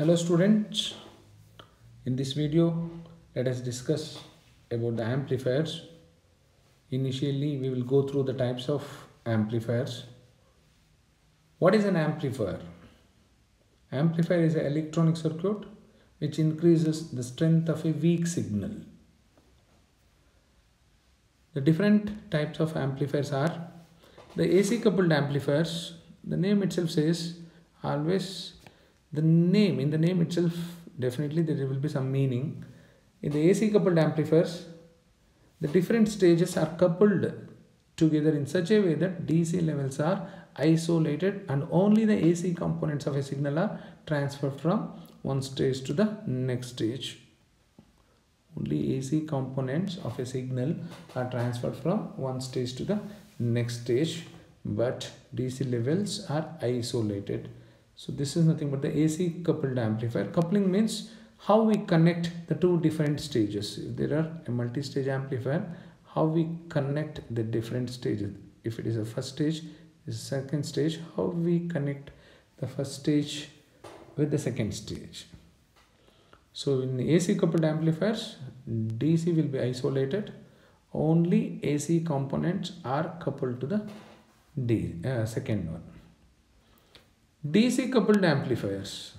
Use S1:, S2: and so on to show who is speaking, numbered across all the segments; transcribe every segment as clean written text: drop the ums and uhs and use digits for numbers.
S1: Hello students, in this video let us discuss about the amplifiers. Initially we will go through the types of amplifiers. What is an amplifier? Amplifier is an electronic circuit which increases the strength of a weak signal. The different types of amplifiers are the AC coupled amplifiers. The name itself says always in the name itself definitely there will be some meaning. In the AC coupled amplifiers, the different stages are coupled together in such a way that DC levels are isolated and only the AC components of a signal are transferred from one stage to the next stage. Only AC components of a signal are transferred from one stage to the next stage, but DC levels are isolated. So this is nothing but the AC coupled amplifier. Coupling means how we connect the two different stages. If there are a multi-stage amplifier, how we connect the different stages. If it is a first stage, the second stage, how we connect the first stage with the second stage. So in AC coupled amplifiers, DC will be isolated. Only AC components are coupled to the second one. DC coupled amplifiers.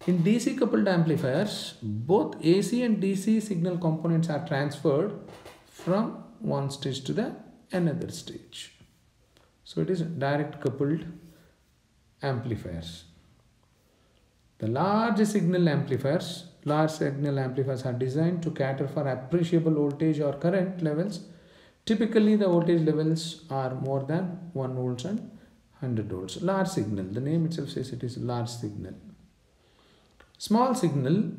S1: In DC coupled amplifiers, both AC and DC signal components are transferred from one stage to the another stage. So it is direct coupled amplifiers. The large signal amplifiers are designed to cater for appreciable voltage or current levels. Typically the voltage levels are more than 1 volts and 100 volts. Large signal, the name itself says it is large signal. Small signal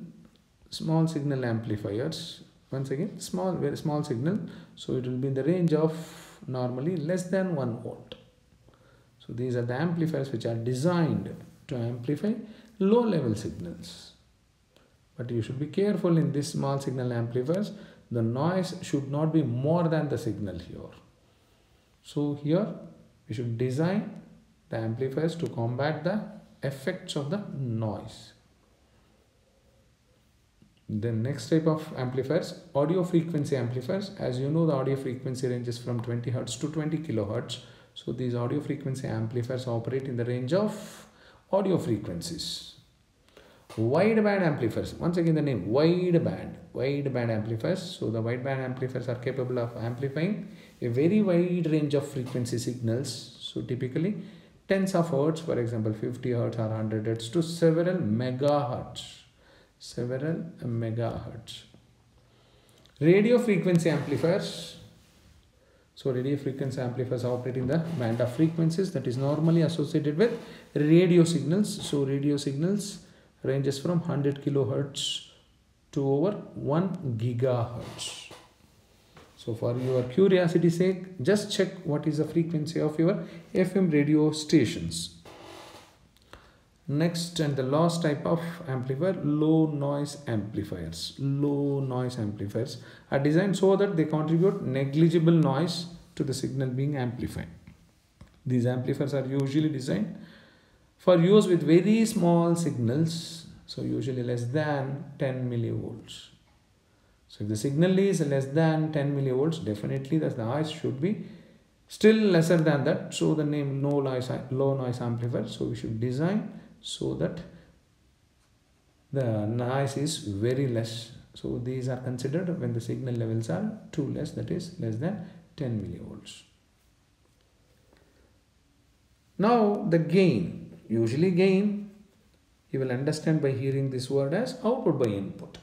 S1: amplifiers, once again very small signal, so it will be in the range of normally less than 1 volt. So these are the amplifiers which are designed to amplify low level signals. But you should be careful in this small signal amplifiers, the noise should not be more than the signal here. So here we should design the amplifiers to combat the effects of the noise. The next type of amplifiers, audio frequency amplifiers. As you know, the audio frequency ranges from 20 Hz to 20 kHz. So these audio frequency amplifiers operate in the range of audio frequencies. Wideband amplifiers, once again the name wideband amplifiers. So the wideband amplifiers are capable of amplifying a very wide range of frequency signals. So typically tens of hertz, for example 50 Hz or 100 Hz to several megahertz. Radio frequency amplifiers. So radio frequency amplifiers operate in the band of frequencies that is normally associated with radio signals. So radio signals ranges from 100 kilohertz to over 1 gigahertz. So for your curiosity's sake, just check what is the frequency of your FM radio stations. Next and the last type of amplifier, low noise amplifiers. Low noise amplifiers are designed so that they contribute negligible noise to the signal being amplified. These amplifiers are usually designed for use with very small signals, so usually less than 10 millivolts. So if the signal is less than 10 millivolts, definitely the noise should be still lesser than that. So the name low noise amplifier. So we should design so that the noise is very less. So these are considered when the signal levels are too less, that is less than 10 millivolts. Now the gain. Usually gain, you will understand by hearing this word as output by input.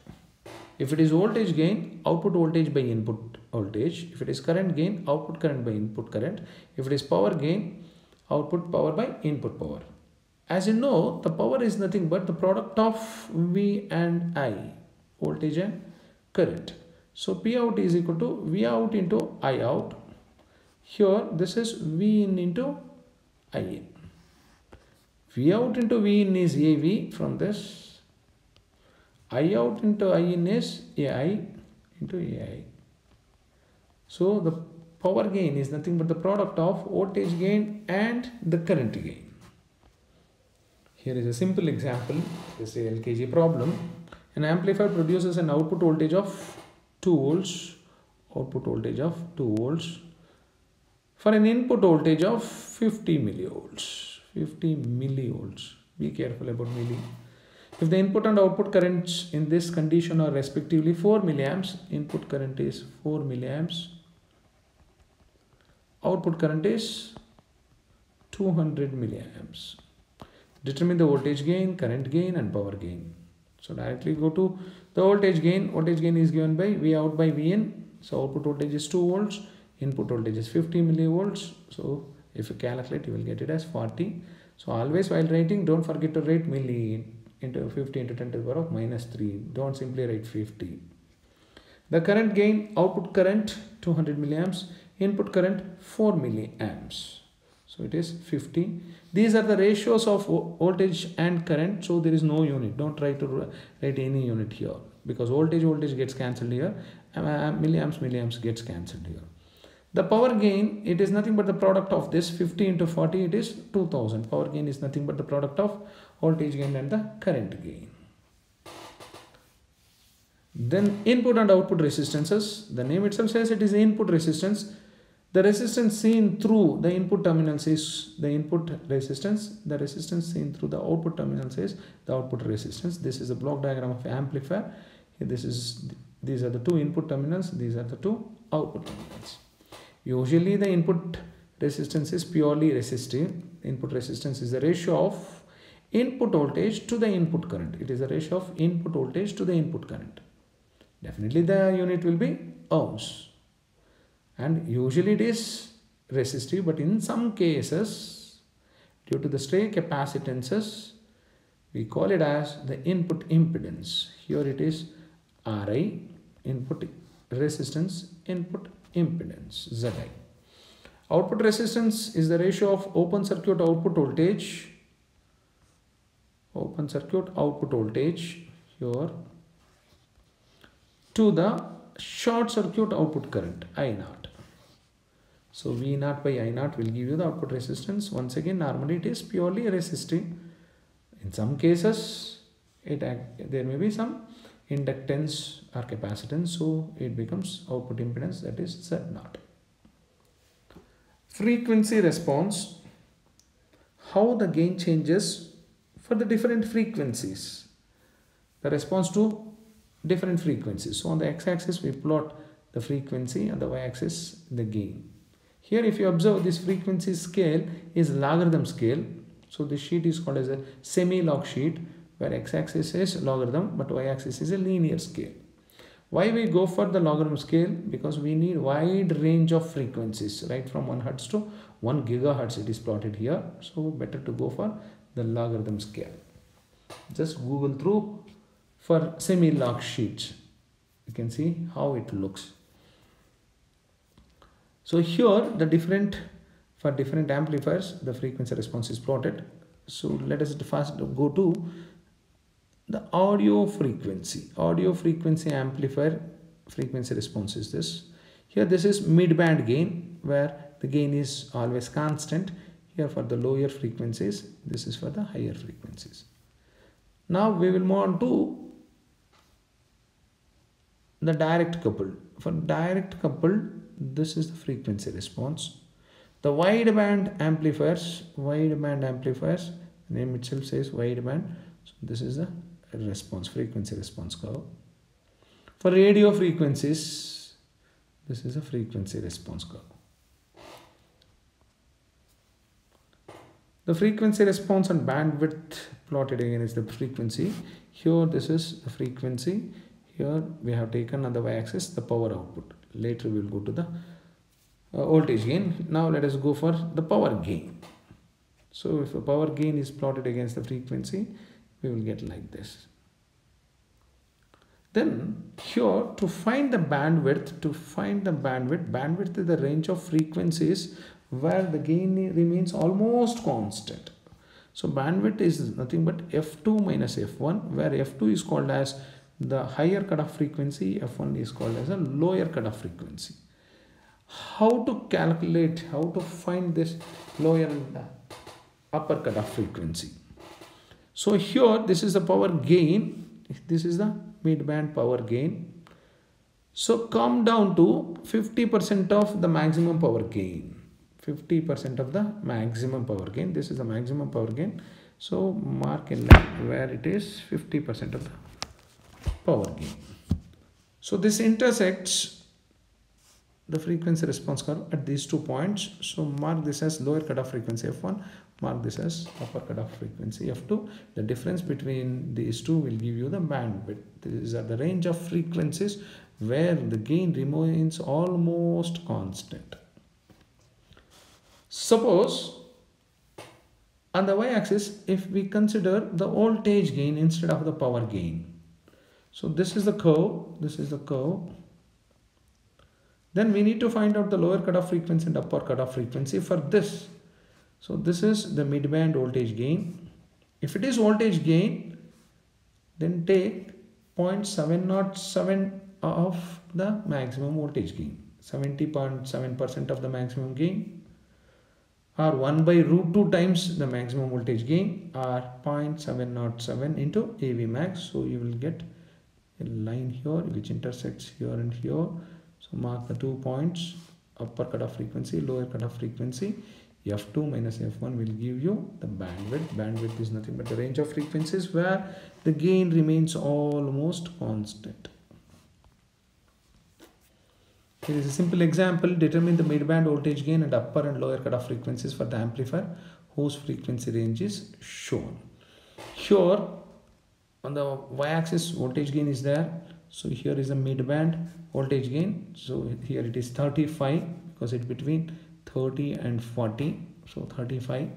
S1: If it is voltage gain, output voltage by input voltage. If it is current gain, output current by input current. If it is power gain, output power by input power. As you know, the power is nothing but the product of V and I, voltage and current. So P out is equal to V out into I out. Here this is V in into I in. V out into V in is AV from this. I out into I in is AI into AI. So the power gain is nothing but the product of voltage gain and the current gain. Here is a simple example. This is a LKG problem. An amplifier produces an output voltage of 2 volts, output voltage of 2 volts for an input voltage of 50 millivolts. 50 millivolts. Be careful about milli. If the input and output currents in this condition are respectively 4 milliamps, input current is 4 milliamps, output current is 200 milliamps. Determine the voltage gain, current gain and power gain. So directly go to the voltage gain. Voltage gain is given by V out by V in. So output voltage is 2 volts, input voltage is 50 millivolts. So if you calculate, you will get it as 40. So always while writing, don't forget to write milli into 50 into 10 to the power of minus 3. Don't simply write 50. The current gain, output current 200 milliamps, input current 4 milliamps. So it is 50. These are the ratios of voltage and current. So there is no unit. Don't try to write any unit here, because voltage gets cancelled here. Milliamps gets cancelled here. The power gain, it is nothing but the product of this 50 into 40. It is 2000. Power gain is nothing but the product of voltage gain and the current gain. Then input and output resistances. The name itself says it is input resistance. The resistance seen through the input terminals is the input resistance. The resistance seen through the output terminals is the output resistance. This is a block diagram of amplifier. These are the two input terminals. These are the two output terminals. Usually the input resistance is purely resistive. Input resistance is the ratio of input voltage to the input current. It is the ratio of input voltage to the input current. Definitely the unit will be ohms. And usually it is resistive, but in some cases, due to the stray capacitances, we call it as the input impedance. Here it is Ri, input resistance, input impedance, Zi. Output resistance is the ratio of open circuit output voltage, here, to the short circuit output current, I0. So V0 by I0 will give you the output resistance. Once again, normally it is purely resistive. In some cases, there may be some inductance or capacitance, so it becomes output impedance, that is Z0. Frequency response, how the gain changes for the different frequencies. The response to different frequencies. So on the x-axis we plot the frequency, on the y-axis the gain. Here if you observe, this frequency scale is logarithm scale. So this sheet is called as a semi-log sheet, where x-axis is logarithm but y-axis is a linear scale. Why we go for the logarithm scale? Because we need wide range of frequencies, right from 1 Hertz to 1 gigahertz it is plotted here. So better to go for the logarithm scale. Just Google through for semi-log sheets. You can see how it looks. So here for different amplifiers, the frequency response is plotted. So let us first go to the audio frequency. Audio frequency amplifier frequency response is this. Here this is mid-band gain, where the gain is always constant. Here for the lower frequencies, this is for the higher frequencies. Now we will move on to the direct coupled. For direct coupled, this is the frequency response. The wideband amplifiers, the name itself says wideband. So this is the response, frequency response curve. For radio frequencies, this is a frequency response curve. The frequency response and bandwidth plotted again is the frequency. Here this is the frequency. Here we have taken on the y-axis the power output. Later we will go to the voltage gain. Now let us go for the power gain. So if a power gain is plotted against the frequency, we will get like this. Then here to find the bandwidth, bandwidth is the range of frequencies where the gain remains almost constant. So bandwidth is nothing but F2 minus F1, where F2 is called as the higher cutoff frequency, F1 is called as a lower cutoff frequency. How to calculate, how to find this lower and upper cutoff frequency? So here this is the power gain, this is the mid-band power gain. So come down to 50% of the maximum power gain. 50% of the maximum power gain. This is the maximum power gain. So mark in line where it is 50% of the power gain. So this intersects the frequency response curve at these 2 points. So mark this as lower cutoff frequency F1, mark this as upper cutoff frequency F2. The difference between these two will give you the bandwidth. These are the range of frequencies where the gain remains almost constant. Suppose on the y-axis, if we consider the voltage gain instead of the power gain. So this is the curve, this is the curve. Then we need to find out the lower cutoff frequency and upper cutoff frequency for this. So this is the mid-band voltage gain. If it is voltage gain, then take 0.707 of the maximum voltage gain, 70.7% of the maximum gain, or 1 by root 2 times the maximum voltage gain, or 0.707 into AV max. So you will get a line here which intersects here and here. So mark the 2 points, upper cutoff frequency, lower cutoff frequency. F2 minus F1 will give you the bandwidth. Bandwidth is nothing but the range of frequencies where the gain remains almost constant. Here is a simple example. Determine the mid-band voltage gain and upper and lower cutoff frequencies for the amplifier whose frequency range is shown. Here on the y-axis voltage gain is there. So here is a mid-band voltage gain. So here it is 35 because it's between 30 and 40. So 35.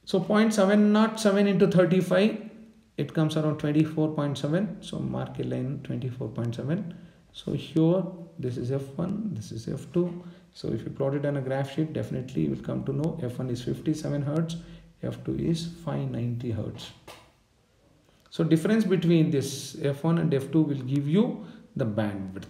S1: So 0.707 into 35, it comes around 24.7. So mark a line 24.7. So here this is F1, this is F2. So if you plot it on a graph sheet, definitely you will come to know F1 is 57 Hertz, F2 is 590 Hertz. So difference between this F1 and F2 will give you the bandwidth.